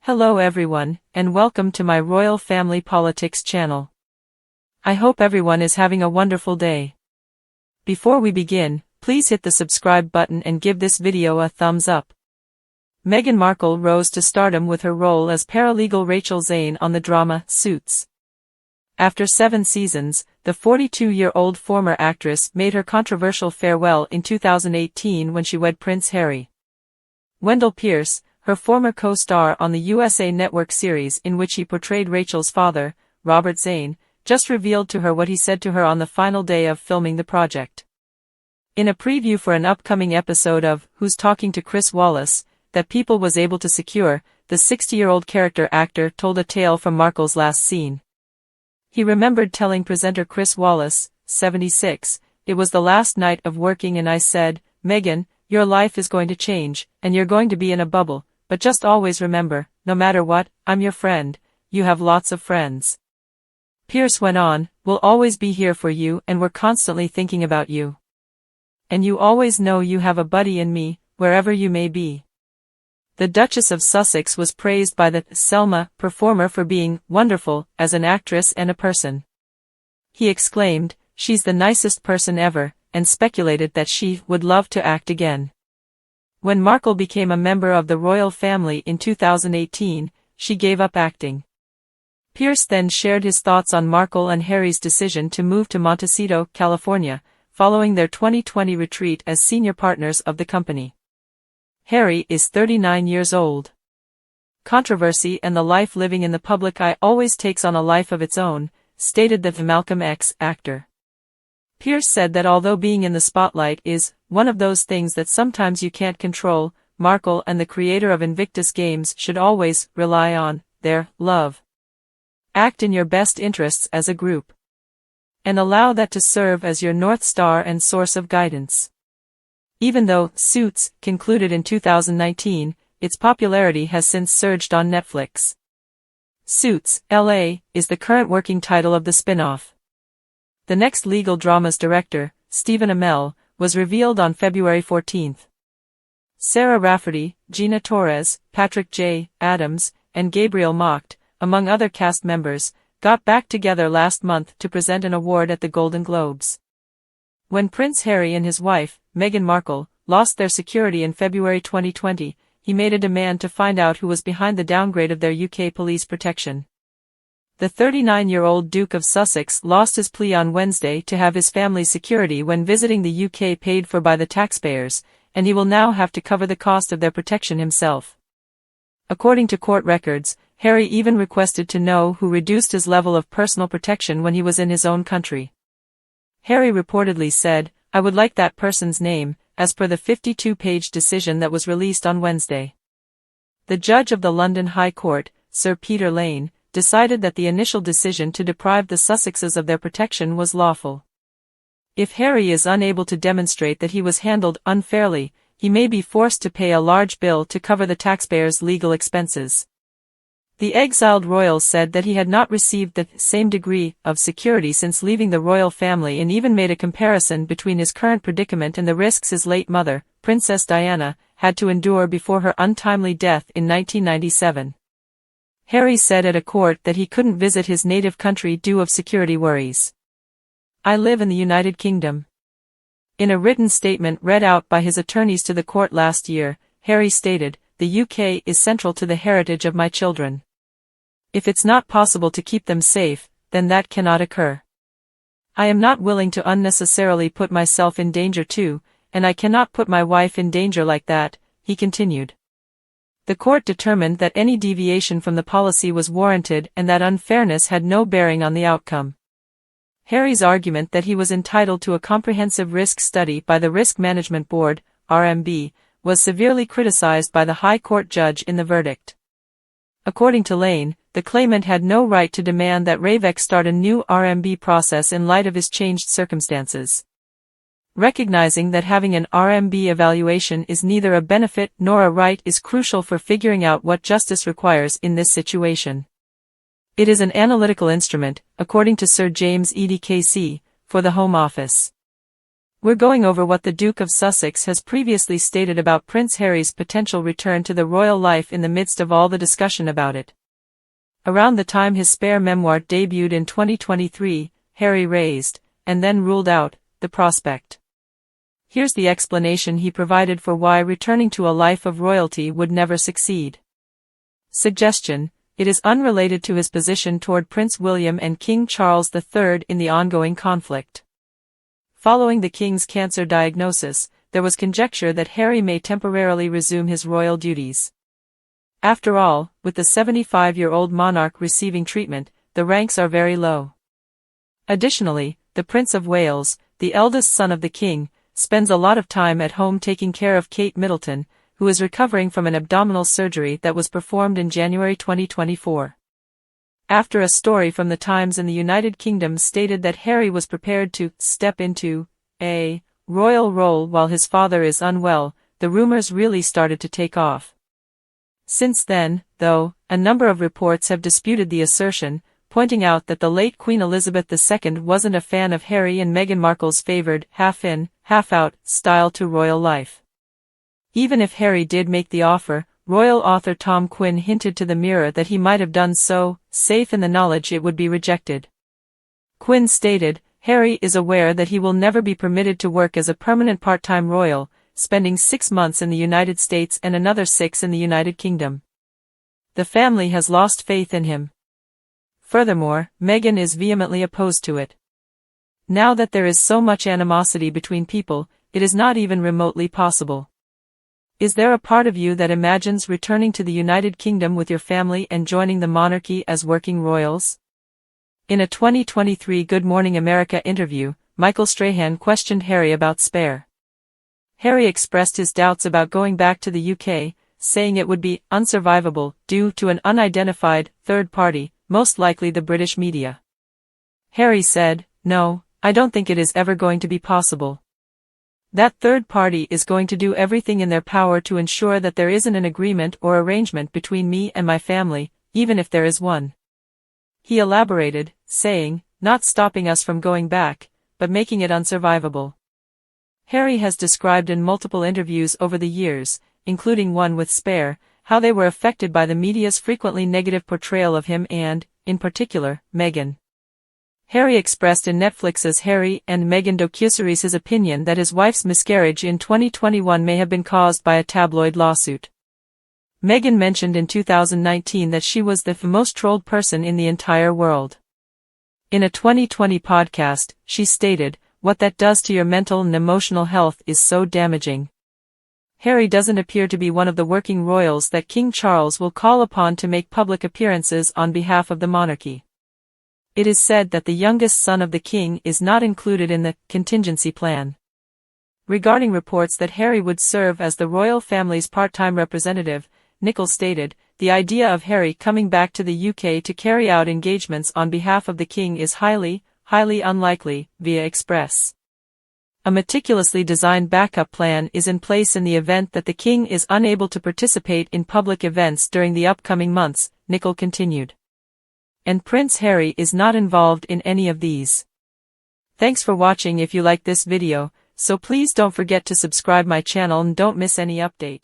Hello everyone, and welcome to my Royal Family Politics channel. I hope everyone is having a wonderful day. Before we begin, please hit the subscribe button and give this video a thumbs up. Meghan Markle rose to stardom with her role as paralegal Rachel Zane on the drama Suits. After 7 seasons, the 42-year-old former actress made her controversial farewell in 2018 when she wed Prince Harry. Wendell Pierce, her former co-star on the USA Network series in which he portrayed Rachel's father, Robert Zane, just revealed to her what he said to her on the final day of filming the project. In a preview for an upcoming episode of Who's Talking to Chris Wallace, that People was able to secure, the 60-year-old character actor told a tale from Markle's last scene. He remembered telling presenter Chris Wallace, 76, "It was the last night of working and I said, Meghan, your life is going to change, and you're going to be in a bubble, but just always remember, no matter what, I'm your friend, you have lots of friends." Pierce went on, "We'll always be here for you and we're constantly thinking about you. And you always know you have a buddy in me, wherever you may be." The Duchess of Sussex was praised by the Selma performer for being wonderful as an actress and a person. He exclaimed, "She's the nicest person ever," and speculated that she would love to act again. When Markle became a member of the royal family in 2018, she gave up acting. Pierce then shared his thoughts on Markle and Harry's decision to move to Montecito, California, following their 2020 retreat as senior partners of the company. Harry is 39 years old. Controversy and the life living in the public eye always takes on a life of its own, stated the Malcolm X actor. Pierce said that although being in the spotlight is one of those things that sometimes you can't control, Markle and the creator of Invictus Games should always rely on their love. Act in your best interests as a group. And allow that to serve as your North Star and source of guidance. Even though Suits concluded in 2019, its popularity has since surged on Netflix. Suits, LA, is the current working title of the spin-off. The next legal drama's director, Stephen Amell, was revealed on February 14. Sarah Rafferty, Gina Torres, Patrick J. Adams, and Gabriel Macht, among other cast members, got back together last month to present an award at the Golden Globes. When Prince Harry and his wife, Meghan Markle, lost their security in February 2020, he made a demand to find out who was behind the downgrade of their UK police protection. The 39-year-old Duke of Sussex lost his plea on Wednesday to have his family's security when visiting the UK paid for by the taxpayers, and he will now have to cover the cost of their protection himself. According to court records, Harry even requested to know who reduced his level of personal protection when he was in his own country. Harry reportedly said, "I would like that person's name," as per the 52-page decision that was released on Wednesday. The judge of the London High Court, Sir Peter Lane, decided that the initial decision to deprive the Sussexes of their protection was lawful. If Harry is unable to demonstrate that he was handled unfairly, he may be forced to pay a large bill to cover the taxpayers' legal expenses. The exiled royal said that he had not received the same degree of security since leaving the royal family and even made a comparison between his current predicament and the risks his late mother, Princess Diana, had to endure before her untimely death in 1997. Harry said at a court that he couldn't visit his native country due of security worries. "I live in the United Kingdom." In a written statement read out by his attorneys to the court last year, Harry stated, "The UK is central to the heritage of my children. If it's not possible to keep them safe, then that cannot occur. I am not willing to unnecessarily put myself in danger too, and I cannot put my wife in danger like that," he continued. The court determined that any deviation from the policy was warranted and that unfairness had no bearing on the outcome. Harry's argument that he was entitled to a comprehensive risk study by the Risk Management Board, RMB, was severely criticized by the High Court judge in the verdict. According to Lane, the claimant had no right to demand that Ravek start a new RMB process in light of his changed circumstances. Recognizing that having an RMB evaluation is neither a benefit nor a right is crucial for figuring out what justice requires in this situation. It is an analytical instrument, according to Sir James Eadie KC, for the Home Office. We're going over what the Duke of Sussex has previously stated about Prince Harry's potential return to the royal life in the midst of all the discussion about it. Around the time his Spare memoir debuted in 2023, Harry raised, and then ruled out, the prospect. Here's the explanation he provided for why returning to a life of royalty would never succeed. Suggestion: it is unrelated to his position toward Prince William and King Charles III in the ongoing conflict. Following the king's cancer diagnosis, there was conjecture that Harry may temporarily resume his royal duties. After all, with the 75-year-old monarch receiving treatment, the ranks are very low. Additionally, the Prince of Wales, the eldest son of the king, spends a lot of time at home taking care of Kate Middleton, who is recovering from an abdominal surgery that was performed in January 2024. After a story from the Times in the United Kingdom stated that Harry was prepared to step into a royal role while his father is unwell, the rumors really started to take off. Since then, though, a number of reports have disputed the assertion, pointing out that the late Queen Elizabeth II wasn't a fan of Harry and Meghan Markle's favored half-in, half-out style to royal life. Even if Harry did make the offer, royal author Tom Quinn hinted to the Mirror that he might have done so, safe in the knowledge it would be rejected. Quinn stated, "Harry is aware that he will never be permitted to work as a permanent part-time royal, spending 6 months in the United States and another 6 in the United Kingdom. The family has lost faith in him." Furthermore, Meghan is vehemently opposed to it. Now that there is so much animosity between people, it is not even remotely possible. Is there a part of you that imagines returning to the United Kingdom with your family and joining the monarchy as working royals? In a 2023 Good Morning America interview, Michael Strahan questioned Harry about Spare. Harry expressed his doubts about going back to the UK, saying it would be unsurvivable due to an unidentified third party, most likely the British media. Harry said, "No, I don't think it is ever going to be possible. That third party is going to do everything in their power to ensure that there isn't an agreement or arrangement between me and my family, even if there is one." He elaborated, saying, "Not stopping us from going back, but making it unsurvivable." Harry has described in multiple interviews over the years, including one with Spare, how they were affected by the media's frequently negative portrayal of him and, in particular, Meghan. Harry expressed in Netflix's Harry and Meghan docuseries his opinion that his wife's miscarriage in 2021 may have been caused by a tabloid lawsuit. Meghan mentioned in 2019 that she was the most trolled person in the entire world. In a 2020 podcast, she stated, "What that does to your mental and emotional health is so damaging." Harry doesn't appear to be one of the working royals that King Charles will call upon to make public appearances on behalf of the monarchy. It is said that the youngest son of the king is not included in the contingency plan. Regarding reports that Harry would serve as the royal family's part-time representative, Nichols stated, "The idea of Harry coming back to the UK to carry out engagements on behalf of the king is highly unlikely," via Express. A meticulously designed backup plan is in place in the event that the king is unable to participate in public events during the upcoming months, Nichols continued. And Prince Harry is not involved in any of these. Thanks for watching. If you like this video, so please don't forget to subscribe my channel and don't miss any update.